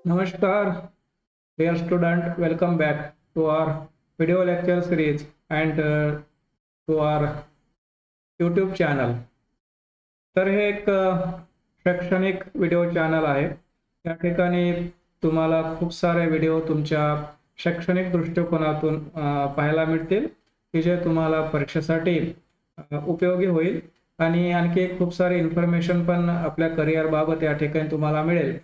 Namaskar, dear student. Welcome back to our video lecture series and to our YouTube channel. तर हे एक शैक्षणिक video channel आहे. या ठिकाणी तुम्हाला खूप सारे व्हिडिओ तुमच्या शैक्षणिक दृष्टिकोनातून पाहायला मिळतील की जे तुम्हाला परीक्षेसाठी उपयोगी होईल आणि आणखी खूप सारे इन्फॉर्मेशन पण आपल्या करिअर बाबत या ठिकाणी तुम्हाला मिळेल.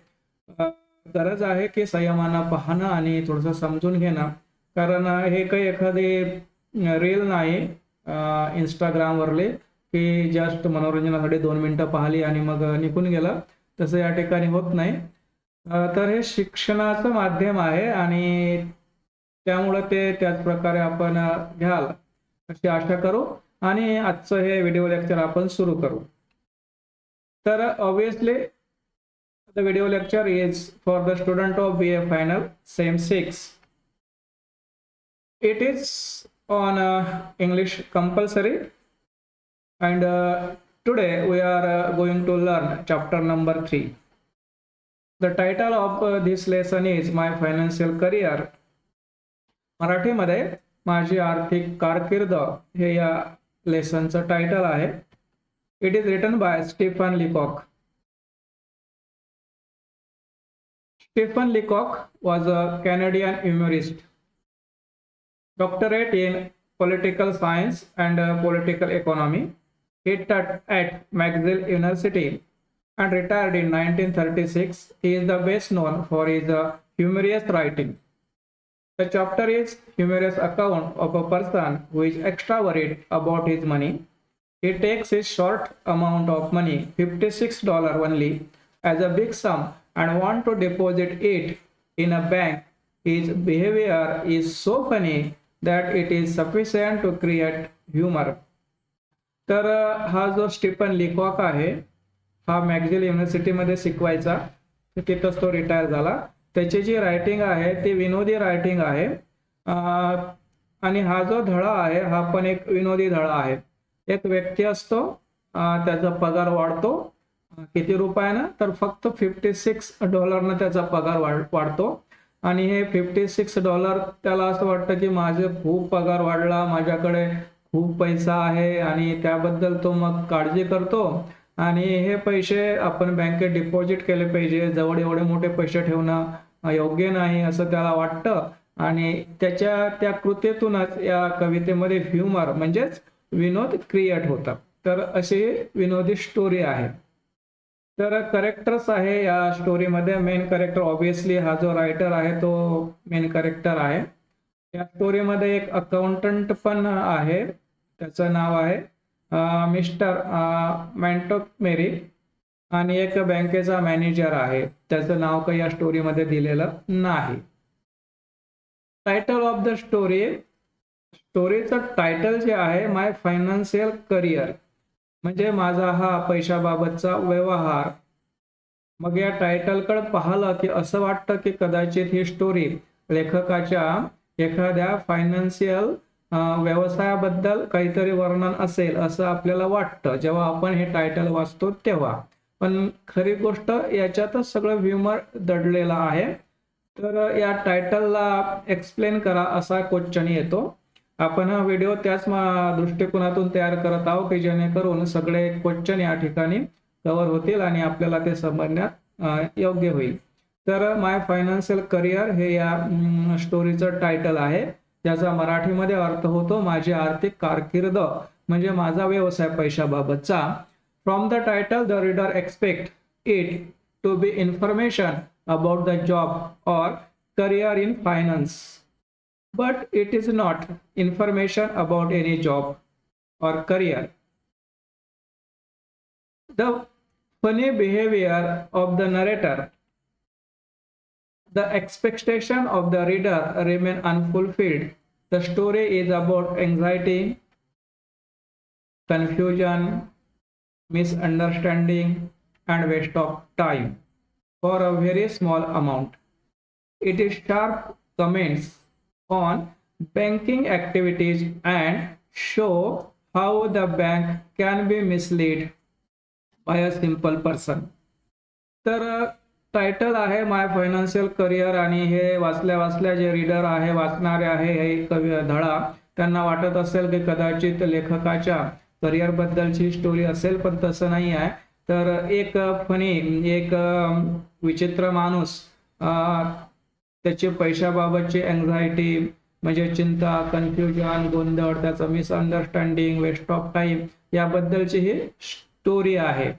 गरज आहे की संयमानं पाहणं आणि थोडंसं समजून घेणं, कारण हे काही एखादी रील नाही इंस्टाग्रामवरले की जस्ट मनोरंजनासाठी 2 मिनिटं पाहिली आणि मग निघून गेलं, तसं या ठिकाणी होत नाही. तर हे शिक्षणाचं माध्यम आहे आणि त्यामुळं ते त्याच प्रकारे आपण घ्याल अशी आशा करू आणि आजचं हे व्हिडिओ लेक्चर आपण सुरू करू. तर obviously the video lecture is for the student of BA final SEM 6. It is on English compulsory and today we are going to learn chapter number 3. The title of this lesson is My Financial Career. Marathi मध्ये माझी आर्थिक कारकीर्द हे या लेसनचं title आहे. It is written by Stephen Leacock. Stephen Leacock was a Canadian humorist, doctorate in political science and political economy. He taught at McGill University and retired in 1936. He is the best known for his humorous writing. The chapter is humorous account of a person who is extra worried about his money. He takes his short amount of money, $56 only, as a big sum and want to deposit it in a bank. His behavior is so funny that it is sufficient to create humor. तर हा जो Stephen Leacock आहे हा मॅकगिल युनिव्हर्सिटीमध्ये शिकवायचा, तिथंच तो retire झाला. त्याची जी writing आहे ती विनोदी रायटिंग आहे आणि हा जो धडा आहे हा पण एक विनोदी धडा आहे. एक व्यक्ती असतो, त्याचा पगार वाढतो किती रुपयानं, तर फक्त $56 त्याचा पगार वाढतो आणि हे $56 त्याला असं वाटतं की माझे खूप पगार वाढला, माझ्याकडे खूप पैसा आहे आणि त्याबद्दल तो मग काळजी करतो आणि हे पैसे आपण बँकेत डिपॉझिट केले पाहिजे. जवळ एवढे मोठे पैसे ठेवणं योग्य नाही असं त्याला वाटतं आणि त्याच्या त्या कृतीतूनच या कवितेमध्ये ह्युमर म्हणजेच विनोद क्रिएट होतात. तर अशी विनोदी स्टोरी आहे. तर करेक्टर्स आहे या स्टोरीमध्ये. मेन करेक्टर ऑब्विसली हा जो रायटर आहे तो मेन करेक्टर आहे. या स्टोरीमध्ये एक अकाउंटंट पण आहे, त्याचं नाव आहे मिस्टर मॅन्टोमेरी आणि एक बँकेचा मॅनेजर आहे, त्याचं नाव काही या स्टोरीमध्ये दिलेलं नाही. टायटल ऑफ द स्टोरी, स्टोरीचं टायटल जे आहे माय फायनान्शियल करिअर म्हणजे माझा हा पैशाबाबतचा व्यवहार. मग या टायटलकडे पाहिलं की असं वाटतं की कदाचित ही स्टोरी लेखकाच्या एखाद्या फायनान्शियल व्यवसायाबद्दल काहीतरी वर्णन असेल असं आपल्याला वाटतं जेव्हा आपण हे टायटल वाचतो तेव्हा. पण खरी गोष्ट याच्यातच सगळं ह्युमर दडलेलं आहे. तर या टायटलला एक्सप्लेन करा असा क्वेश्चन येतो. आपण हा व्हिडिओ त्याच दृष्टिकोनातून तयार करत आहोत की जेणेकरून सगळे क्वेश्चन या ठिकाणी कव्हर होतील आणि आपल्याला ते समजण्यात योग्य होईल. तर माय फायनान्शियल करिअर हे या स्टोरीचं टायटल आहे, ज्याचा मराठीमध्ये अर्थ होतो माझी आर्थिक कारकीर्द म्हणजे माझा व्यवसाय पैशाबाबतचा. From the title the reader expect it to be information about the job or career in finance. But it is not information about any job or career. The funny behavior of the narrator, the expectation of the reader remain unfulfilled. The story is about anxiety, confusion, misunderstanding, and waste of time for a very small amount. It is sharp comments on banking activities and show how the bank can be misled by a simple person. तर title आहे माय financial career आणि हे वाचल्या जे reader आहे वाचणारे आहे हे कवी धडा त्यांना वाटत असेल की कदाचित लेखकाच्या करिअर बद्दलची स्टोरी असेल, पण तसं नाही आहे. तर एक फनी एक विचित्र माणूस त्याची पैशाबाबतची अँझायटी म्हणजे चिंता, कन्फ्युजन, गोंधळ, त्याचं मिसअंडरस्टँडिंग, वेस्ट ऑफ टाइम याबद्दलची ही स्टोरी आहे.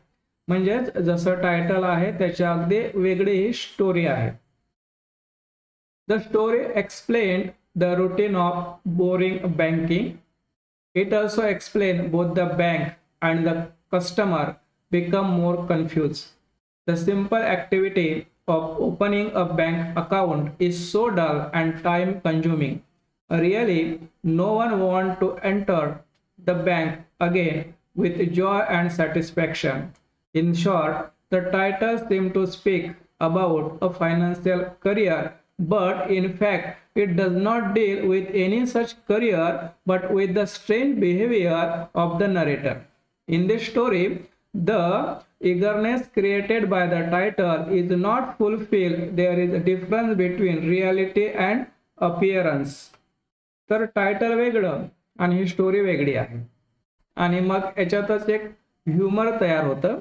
म्हणजेच जसं टायटल आहे त्याच्या अगदी वेगळी ही स्टोरी आहे. The story explain the routine of boring banking. It also explain both the bank and the customer become more confused. The simple activity of opening a bank account is so dull and time consuming. Really, no one wants to enter the bank again with joy and satisfaction. In short, the title seems to speak about a financial career, but in fact it does not deal with any such career but with the strange behavior of the narrator. In this story, the eagerness created by the title is not fulfilled. There is a difference between reality and appearance. तर title वेगळं आणि ही story वेगळी आहे आणि मग याच्यातच एक humour तयार होतं.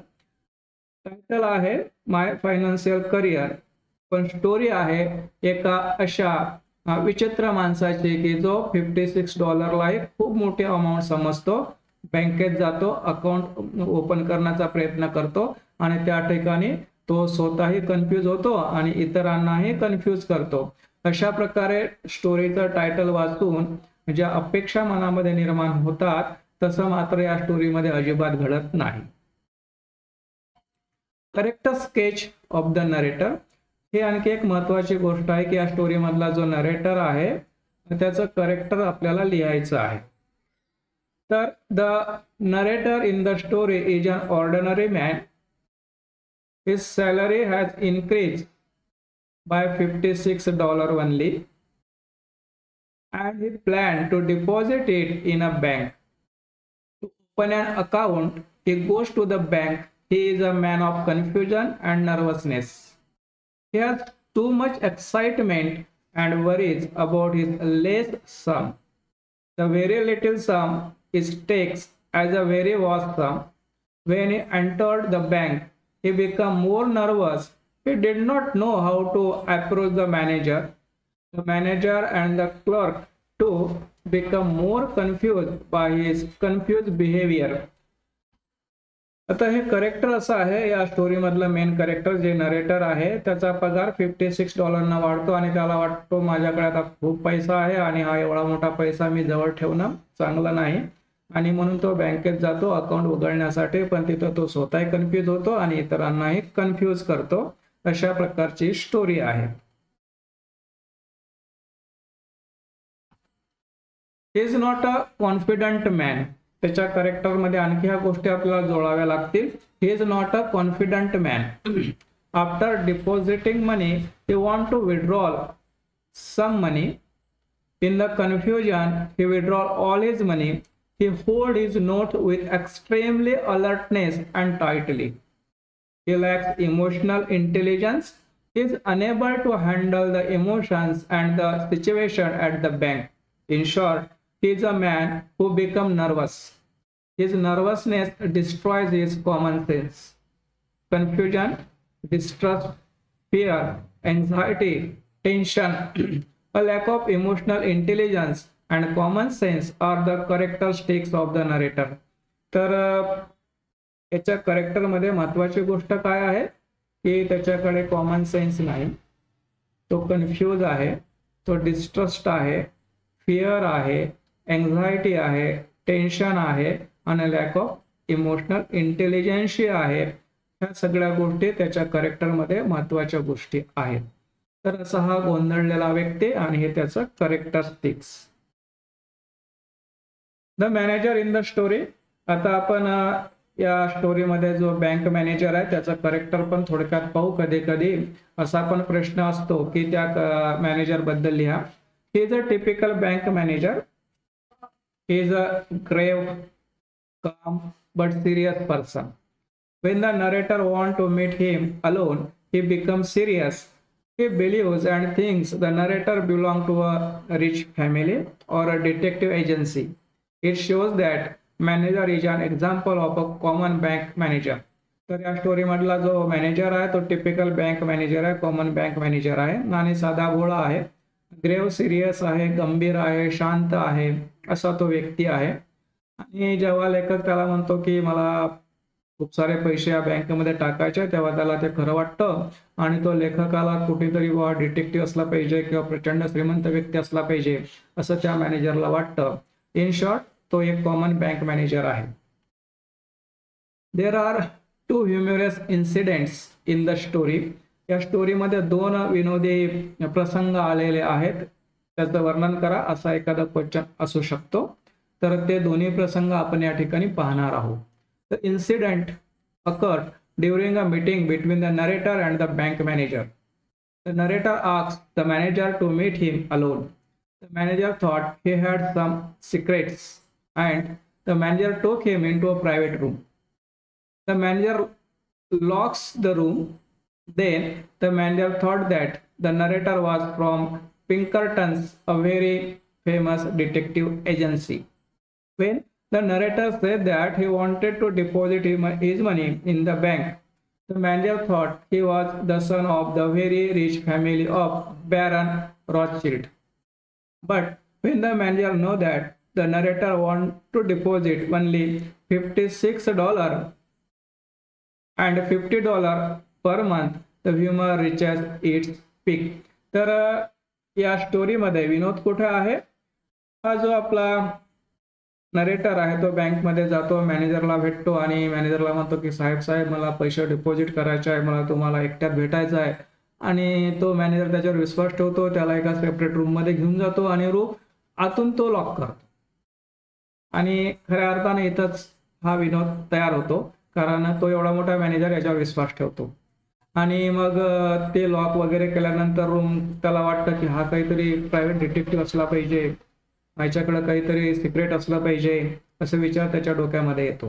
टायटल आहे माय फायनान्शियल करिअर, पण स्टोरी आहे एका अशा विचित्र माणसाची की जो $56 एक खूप मोठी अमाऊंट समजतो, बँकेत जातो, अकाउंट ओपन करण्याचा प्रयत्न करतो आणि त्या ठिकाणी तो स्वतःही कन्फ्यूज होतो आणि इतरांनाही कन्फ्यूज करतो. अशा प्रकारे स्टोरीचं टायटल वाचून ज्या अपेक्षा मनामध्ये निर्माण होतात तसं मात्र या स्टोरीमध्ये अजिबात घडत नाही. Correct sketch of the narrator. ही आणखी एक महत्वाची गोष्ट आहे की या स्टोरी मधला जो नरेटर आहे त्याचं करेक्टर आपल्याला लिहायचं आहे. तर the narrator in the story is an ordinary man. His salary has increase by $56 only and he planned to deposit it in a bank. To open an account, he goes to the bank. He is a man of confusion and nervousness. He has too much excitement and worries about his less sum. The very little sum is takes as a very vast sum. When he entered the bank, he became more nervous. He did not know how to approach the manager. The manager and the clerk too become more confused by his confused behavior. आता हे character असं आहे या story मधलं main character जे narrator आहे त्याचा पगार $56 वाढतो आणि त्याला वाटतो माझ्याकडे आता खूप पैसा आहे आणि हा एवढा मोठा पैसा मी जवळ ठेवणं चांगलं नाही आणि म्हणून तो बँकेत जातो अकाउंट उघडण्यासाठी, पण तिथं तो स्वतःही कन्फ्यूज होतो आणि इतरांनाही कन्फ्यूज करतो. अशा प्रकारची स्टोरी आहे. He is not a confident man. त्याच्या करेक्टर मध्ये आणखी ह्या गोष्टी आपल्याला जोडाव्या लागतील. He is not a confident man. After depositing money he want to withdraw some money. In the confusion he withdraw all his money. He hold his note with extremely alertness and tightly. He lacks emotional intelligence. He is unable to handle the emotions and the situation at the bank. In short, he is a man who becomes nervous. His nervousness destroys his common sense. Confusion, distrust, fear, anxiety, tension, a lack of emotional intelligence and common sense are the characteristics of the narrator. तर याच्या character मध्ये महत्वाची गोष्ट काय आहे की त्याच्याकडे common sense नाही, तो कन्फ्यूज आहे, तो डिस्ट्रस्ट आहे, फिअर आहे, एन्झायटी आहे, टेन्शन आहे आणि लॅक ऑफ इमोशनल इंटेलिजन्स आहे. ह्या सगळ्या गोष्टी त्याच्या करेक्टर मध्ये महत्वाच्या गोष्टी आहेत. तर असा हा गोंधळलेला व्यक्ती आणि हे त्याचं characteristics. The manager in the story. आता आपण या स्टोरीमध्ये जो बँक मॅनेजर आहे त्याचा करेक्टर पण थोडक्यात पाहू. कधी कधी असा पण प्रश्न असतो की त्या मॅनेजर बद्दल लिहा. He is a typical bank manager. He is a grave, calm but serious person. When the narrator wants to meet him alone, he becomes serious. He believes and thinks the narrator belongs to a rich family or a detective agency. It shows that manager is an example of a common bank manager. तर या story मधला जो manager आहे तो typical bank manager आहे, common bank manager आहे आणि साधा भोळा आहे, ग्रेव सिरियस आहे, गंभीर आहे, शांत आहे, असा तो व्यक्ती आहे. आणि जेव्हा लेखक त्याला म्हणतो की मला खूप सारे पैसे या बँकेमध्ये टाकायचे, तेव्हा त्याला ते खरं वाटतं आणि तो लेखकाला कुठेतरी वा डिटेक्टिव्ह असला पाहिजे किंवा प्रचंड श्रीमंत व्यक्ती असला पाहिजे असं त्या मॅनेजरला वाटतं. इन शॉर्ट तो एक कॉमन बँक मॅनेजर आहे. There are 2 humorous incidents in the story. या स्टोरीमध्ये 2 विनोदी प्रसंग आलेले आहेत. त्याचं वर्णन करा असा एखादा क्वेश्चन असू शकतो. तर ते दोन्ही प्रसंग आपण या ठिकाणी पाहणार आहोत. The incident occurred during a meeting between the narrator and the bank manager. The narrator asked the manager to meet him alone. The manager thought he had some secrets and the manager took him into a private room. The manager locks the room. Then the manager thought that the narrator was from Pinkerton's, a very famous detective agency. When the narrator said that he wanted to deposit his money in the bank, the manager thought he was the son of the very rich family of Baron Rothschild. But when the manager knew that the narrator wanted to deposit only $56 and $50 per month, the humor reaches its peak. तर या स्टोरीमध्ये विनोद कुठे आहे? हा जो आपला narrator आहे तो बँकमध्ये जातो, मॅनेजरला भेटतो आणि मॅनेजरला म्हणतो की साहेब मला पैसे डिपॉझिट करायचे आहे, मला तुम्हाला एकट्यात भेटायचं आहे. आणि तो मॅनेजर त्याच्यावर विश्वास ठेवतो, त्याला एका सेपरेट रूममध्ये घेऊन जातो आणि रूम आतून तो लॉक करतो. आणि खऱ्या अर्थाने इथंच हा विनोद तयार होतो, कारण तो एवढा मोठा मॅनेजर याच्यावर विश्वास ठेवतो. आणि मग ते लॉक वगैरे केल्यानंतर रूम त्याला वाटतं की हा काहीतरी प्रायव्हेट डिटेक्टिव्ह असला पाहिजे, ह्याच्याकडे काहीतरी सिक्रेट असलं पाहिजे असा विचार त्याच्या डोक्यामध्ये येतो.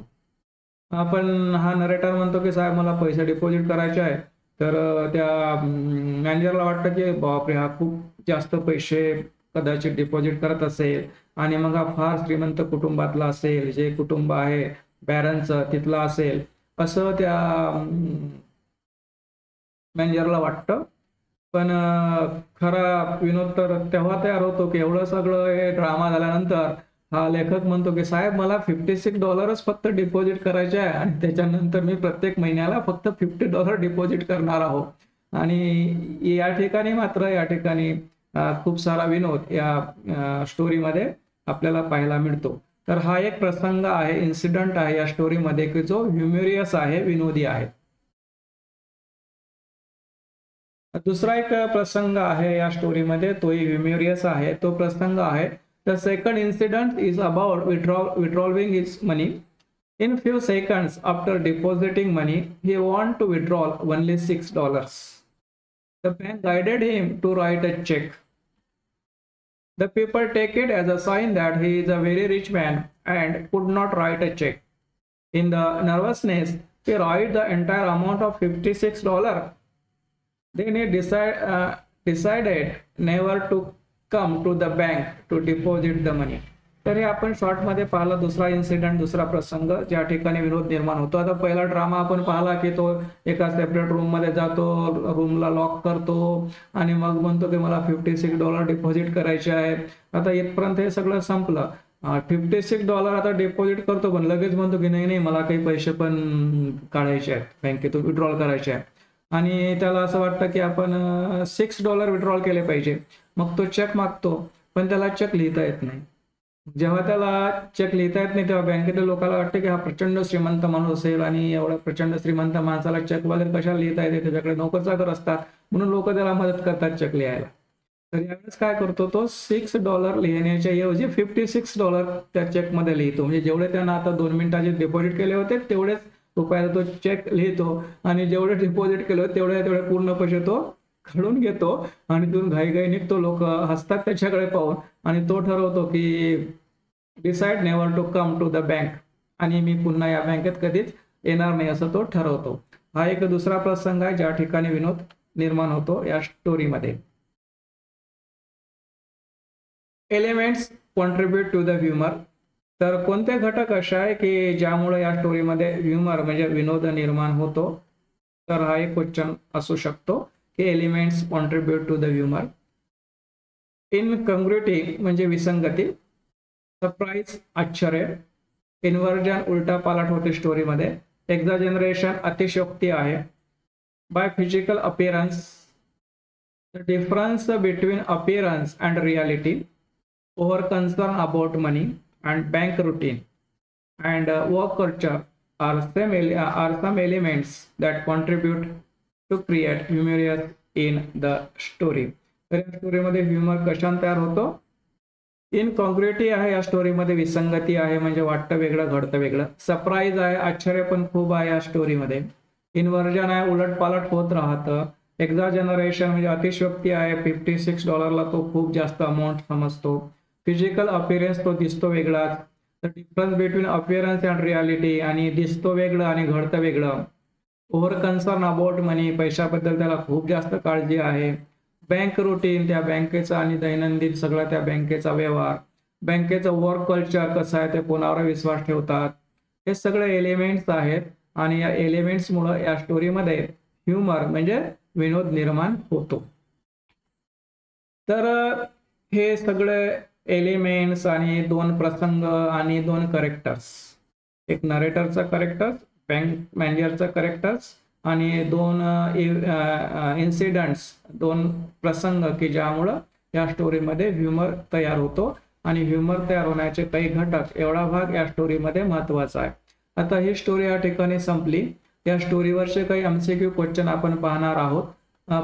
पण हा नरेटर म्हणतो की साहेब मला पैसे डिपॉझिट करायचे आहे. तर त्या मॅनेजरला वाटतं की बापरे हा खूप जास्त पैसे कदाचित डिपॉझिट करत असेल आणि मग हा फार श्रीमंत कुटुंबातला असेल, जे कुटुंब आहे बॅरनचं तिथला असेल असं त्या मॅनेजरला वाटतं. पण खरा विनोद तर तेव्हा तयार होतो की एवढं सगळं हे ड्रामा झाल्यानंतर हा लेखक म्हणतो की साहेब मला $56 फक्त डिपॉझिट करायचे आहे आणि त्याच्यानंतर मी प्रत्येक महिन्याला फक्त $50 डिपॉझिट करणार आहोत. आणि या ठिकाणी खूप सारा विनोद या स्टोरीमध्ये आपल्याला पाहायला मिळतो. तर हा एक प्रसंग आहे, इन्सिडेंट आहे या स्टोरीमध्ये की जो ह्युमेरियस आहे, विनोदी आहे. दुसरा एक प्रसंग आहे या स्टोरीमध्ये, तोही ह्युमेरियस आहे. तो प्रसंग आहे the second incident is about withdrawing his money. In few seconds after depositing money, he want to withdraw only $6. The bank guided him to write a check. The people take it as a sign that he is a very rich man and could not write a check. In the nervousness, he write the entire amount of $56. Then he decided never to come to the bank to deposit the money. तर हे आपण शॉर्टमध्ये पाहिला दुसरा incident, दुसरा प्रसंग ज्या ठिकाणी विनोद निर्माण होतो. आता पहिला ड्रामा आपण पाहिला की तो एका सेपरेट रूममध्ये जातो, रूमला लॉक करतो आणि मग म्हणतो की मला $56 डिपॉझिट करायचे आहे. आता इथपर्यंत हे सगळं संपलं. $56 आता डिपॉझिट करतो, पण लगेच म्हणतो की नाही मला काही पैसे पण काढायचे आहेत, बँकेतून विड्रॉल करायचे आहे. आणि त्याला असं वाटतं की आपण $6 विड्रॉल केले पाहिजे. मग तो चेक मागतो, पण त्याला चेक लिहिता येत नाही. जेव्हा त्याला चेक लिहिता येत नाही तेव्हा बँकेतील लोकांना वाटतं की हा प्रचंड श्रीमंत माणूस असेल आणि एवढा प्रचंड श्रीमंत माणसाला चेक वगैरे कशाला लिहिता येते, त्याच्याकडे नोकरचाकर असतात म्हणून लोक त्याला मदत करतात चेक लिहायला. तर यावेळेस काय करतो तो $6 लिहिण्याच्या ऐवजी $56 त्या चेकमध्ये लिहितो. म्हणजे जेवढे त्यानं आता 2 मिनिटाचे डिपॉझिट केले होते तेवढेच रुपयाला तो चेक लिहितो आणि जेवढे डिपॉझिट केले तेवढे पूर्ण पैसे तो काढून घेतो आणि तिथून घाईघाई निघतो. लोक हसतात त्याच्याकडे पाहून आणि तो ठरवतो की decide never to come to the bank, आणि मी पुन्हा या बँकेत कधीच येणार नाही असं तो ठरवतो. हा एक दुसरा प्रसंग आहे ज्या ठिकाणी विनोद निर्माण होतो या स्टोरीमध्ये. Elements contribute to the humour. तर कोणते घटक असे आहे की ज्यामुळे या स्टोरीमध्ये ह्युमर म्हणजे विनोद निर्माण होतो. तर हा एक क्वेश्चन असू शकतो की elements contribute to the humour. Incongruity म्हणजे विसंगती. सरप्राईज आश्चर्य. इन्व्हर्जन उलटा पालट होते स्टोरीमध्ये. एक्झॅजरेशन अतिशयोक्ती आहे. By physical appearance. The difference between appearance and reality. Over concern about money and bank routine and work culture are some elements that contribute to create humor in the story. तर या स्टोरीमध्ये humour कशाने तयार होतो. इनकॉन्ग्रुइटी आहे या स्टोरीमध्ये, विसंगती आहे म्हणजे वाटतं वेगळं घडतं वेगळं. सरप्राईज आहे, आश्चर्य पण खूप आहे या स्टोरीमध्ये. इन्व्हर्जन आहे, उलटपालट होत राहतं. एक्झॅजरेशन म्हणजे अतिशयोक्ती आहे, $56 तो खूप जास्त अमाऊंट समजतो. फिजिकल अपीअरन्स तो दिसतो वेगळाच. The difference between appearance and reality आणि दिसतो वेगळं आणि घडतं वेगळं. ओव्हर कन्सर्न अबाउट मनी पैशाबद्दल त्याला खूप जास्त काळजी आहे. बँक रुटीन त्या बँकेचा आणि दैनंदिन सगळा त्या बँकेचा व्यवहार. बँकेचं वर्क कल्चर कसं आहे ते कोणावर विश्वास ठेवतात. हे सगळे एलिमेंट्स आहेत आणि या एलिमेंट्समुळे या स्टोरीमध्ये ह्युमर म्हणजे विनोद निर्माण होतो. तर हे सगळे एलिमेंट्स आणि दोन प्रसंग आणि दोन करेक्टर्स. एक नरेटरचा करेक्टर्स, बँक मॅनेजरचा करेक्टर्स आणि दोन इन्सिडेंट्स, दोन प्रसंग की ज्यामुळं या स्टोरीमध्ये ह्युमर तयार होतो. आणि ह्युमर तयार होण्याचे काही घटक एवढा भाग या स्टोरीमध्ये महत्त्वाचा आहे. आता ही स्टोरी या ठिकाणी संपली. या स्टोरीवरचे काही MCQ क्वेश्चन आपण पाहणार आहोत.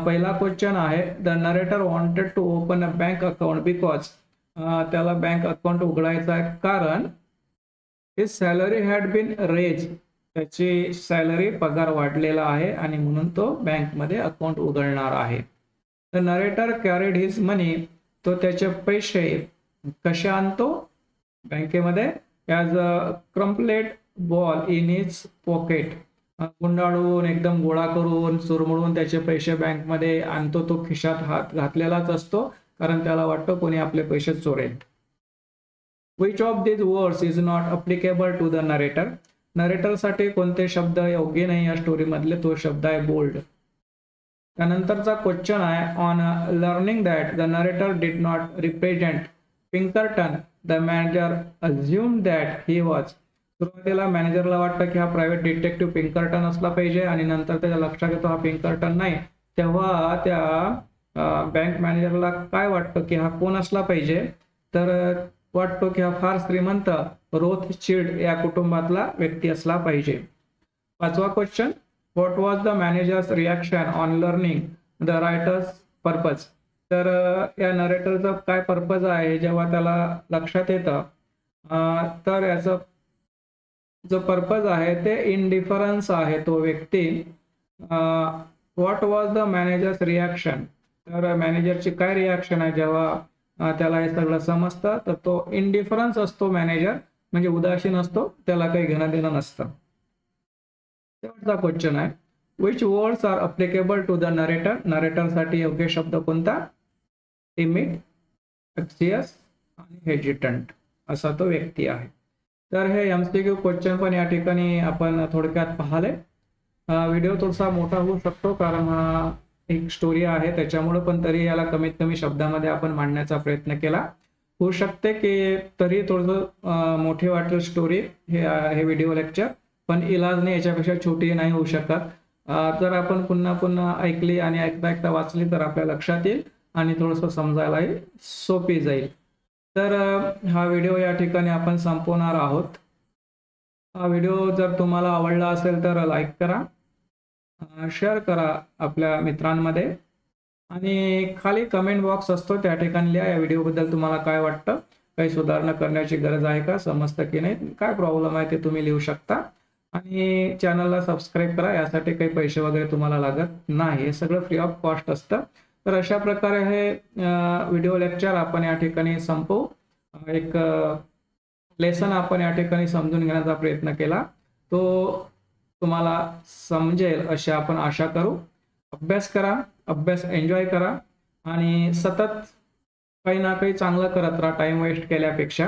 पहिला क्वेश्चन आहे, the narrator wanted to open a bank account because त्याला बँक अकाउंट उघडायचा आहे कारण his salary had been raise. त्याची सॅलरी पगार वाढलेला आहे आणि म्हणून तो बँकमध्ये अकाउंट उघडणार आहे. The narrator carried his money. तो त्याचे पैसे कसे आणतो बँकेमध्ये. As a crumpled ball in his pocket. गुंडाळून एकदम गोळा करून चुरमुळून त्याचे पैसे बँकमध्ये आणतो. तो खिशात हात घातलेलाच असतो कारण त्याला वाटतं कोणी आपले पैसे चोरेल. Which of this words is not applicable to the narrator. नरेटरसाठी कोणते शब्द योग्य नाही या स्टोरीमधले. तो शब्द आहे बोल्ड. त्यानंतरचा क्वेश्चन आहे, on learning that the narrator did not represent Pinkerton the manager assume that he was. सुरुवातीला मॅनेजरला वाटतं की हा प्रायव्हेट डिटेक्टिव्ह पिंकर्टन असला पाहिजे आणि नंतर त्याच्या लक्षात येतो हा पिंकर्टन नाही. तेव्हा त्या बँक मॅनेजरला काय वाटतं की हा कोण असला पाहिजे. तर वाटतो की हा फार श्रीमंत रोथशिल्ड या कुटुंबातला व्यक्ती असला पाहिजे. पाचवा question, what was the managers reaction on learning the writers purpose. तर या नरेटरचं काय पर्पज आहे जेव्हा त्याला लक्षात येतं. तर याचं जो पर्पज आहे ते इनडिफरन्स आहे तो व्यक्ती. What was the managers reaction. तर मॅनेजरची काय रिॲक्शन आहे जेव्हा त्याला हे सगळं समजतं. तर तो इनडिफरन्स असतो मॅनेजर म्हणजे उदासीन असतो, त्याला काही घेणं देणं नसतं. शेवटचा क्वेश्चन आहे, which words are applicable to the narrator. नरेटरसाठी योग्य शब्द कोणता. टिमिड, अँक्सियस आणि हेजिटंट असा तो व्यक्ती आहे. तर हे MCQ क्वेश्चन पण या ठिकाणी आपण थोडक्यात पाहिले. व्हिडिओ थोडासा मोठा होऊ शकतो कारण हा एक स्टोरी आहे त्याच्यामुळे, पण तरी याला कमीत कमी शब्दामध्ये आपण मांडण्याचा प्रयत्न केला. होऊ शकते की तरी थोडंसं मोठी वाटेल स्टोरी हे व्हिडिओ लेक्चर, पण इलाजने याच्यापेक्षा छोटी नाही होऊ शकत. जर आपण पुन्हा पुन्हा ऐकली आणि ऐकता वाचली तर आपल्या लक्षात येईल आणि थोडंसं समजायलाही सोपी जाईल. तर हा व्हिडिओ या ठिकाणी आपण संपवणार आहोत. हा व्हिडिओ जर तुम्हाला आवडला असेल तर लाईक करा, शेअर करा आपल्या मित्रांमध्ये आणि खाली कमेंट बॉक्स असतो त्या ठिकाणी लिहा या व्हिडिओबद्दल तुम्हाला काय वाटतं, काही सुधारणा करण्याची गरज आहे का, समजतं की नाही, काय प्रॉब्लेम आहे ते तुम्ही लिहू शकता. आणि चॅनलला सबस्क्राईब करा. यासाठी काही पैसे वगैरे तुम्हाला लागत नाही, हे सगळं फ्री ऑफ कॉस्ट असतं. तर अशा प्रकारे हे व्हिडिओ लेक्चर आपण या ठिकाणी संपवू. एक लेसन आपण या ठिकाणी समजून घेण्याचा प्रयत्न केला. तो तुम्हाला समजेल अशी आपण आशा करू. अभ्यास करा, अभ्यास एन्जॉय करा आणि सतत काही ना काही चांगलं करत राहा टाइम वेस्ट केल्यापेक्षा.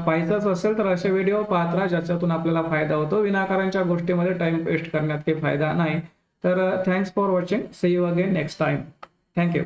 पाहायचंच असेल तर असे व्हिडिओ पाहत राहा ज्याच्यातून आपल्याला फायदा होतो. विनाकारणच्या गोष्टीमध्ये टाइम वेस्ट करण्यात काही फायदा नाही. तर thanks for watching. See you again next time. Thank you.